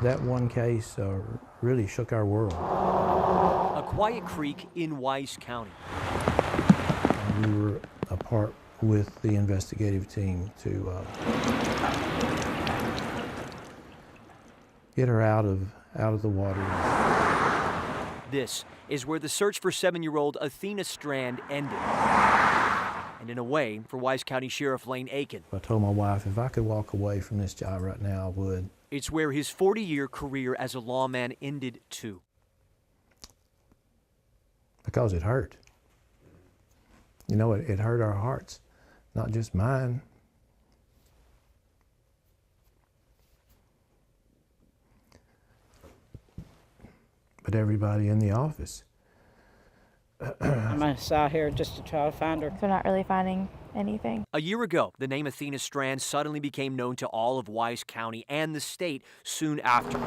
That one case really shook our world. A quiet creek in Wise County. We were a part with the investigative team to get her out of the water. This is where the search for 7-year-old Athena Strand ended. And in a way, for Wise County Sheriff Lane Aiken, I told my wife if I could walk away from this job right now, I would. It's where his 40-year career as a lawman ended too. Because it hurt. You know, it hurt our hearts, not just mine. But everybody in the office. I'm out here just to try to find her. We're not really finding anything. A year ago, the name Athena Strand suddenly became known to all of Wise County and the state soon after.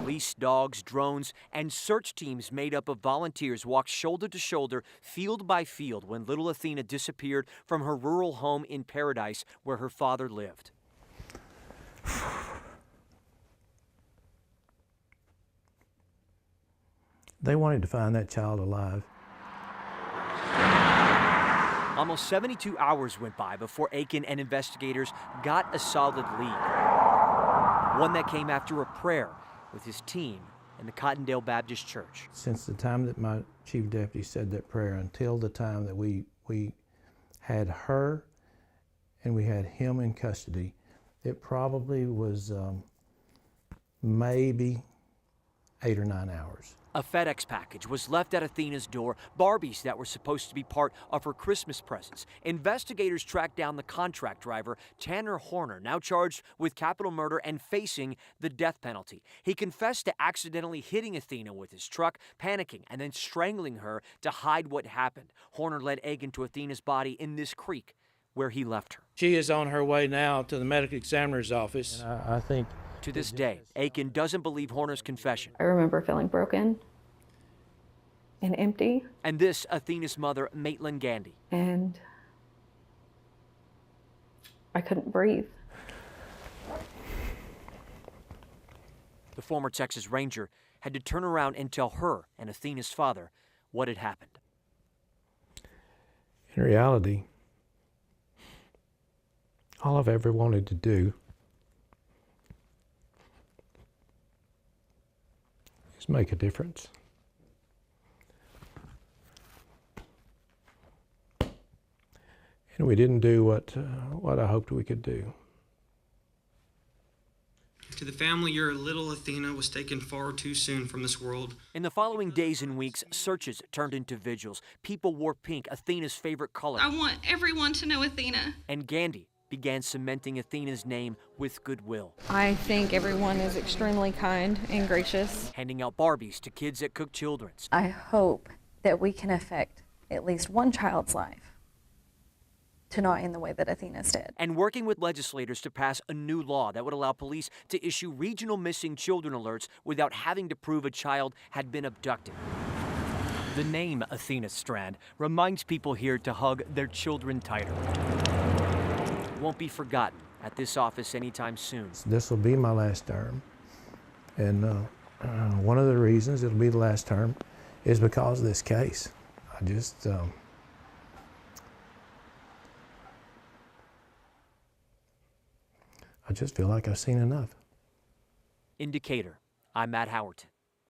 Police, dogs, drones, and search teams made up of volunteers walked shoulder to shoulder, field by field, when little Athena disappeared from her rural home in Paradise where her father lived. They wanted to find that child alive. Almost 72 hours went by before Aiken and investigators got a solid lead. One that came after a prayer with his team in the Cottondale Baptist Church. Since the time that my chief deputy said that prayer until the time that we had her and we had him in custody, it probably was maybe 8 or 9 hours. A FedEx package was left at Athena's door, Barbies that were supposed to be part of her Christmas presents. Investigators tracked down the contract driver, Tanner Horner, now charged with capital murder and facing the death penalty. He confessed to accidentally hitting Athena with his truck, panicking, and then strangling her to hide what happened. Horner led Aiken to Athena's body in this creek where he left her. She is on her way now to the medical examiner's office. I think to this day, Aiken doesn't believe Horner's confession. I remember feeling broken and empty. And this, Athena's mother, Maitland Gandy. And I couldn't breathe. The former Texas Ranger had to turn around and tell her and Athena's father what had happened. in reality, all I've ever wanted to do is make a difference. And we didn't do what I hoped we could do. To the family, your little Athena was taken far too soon from this world. In the following days and weeks, searches turned into vigils. People wore pink, Athena's favorite color. I want everyone to know Athena. And Gandy began cementing Athena's name with goodwill. I think everyone is extremely kind and gracious. Handing out Barbies to kids at Cook Children's. I hope that we can affect at least one child's life to not end the way that Athena's did. And working with legislators to pass a new law that would allow police to issue regional missing children alerts without having to prove a child had been abducted. The name Athena Strand reminds people here to hug their children tighter. It won't be forgotten at this office anytime soon. This will be my last term. And one of the reasons it'll be the last term is because of this case. I just feel like I've seen enough. In Decatur, I'm Matt Howerton.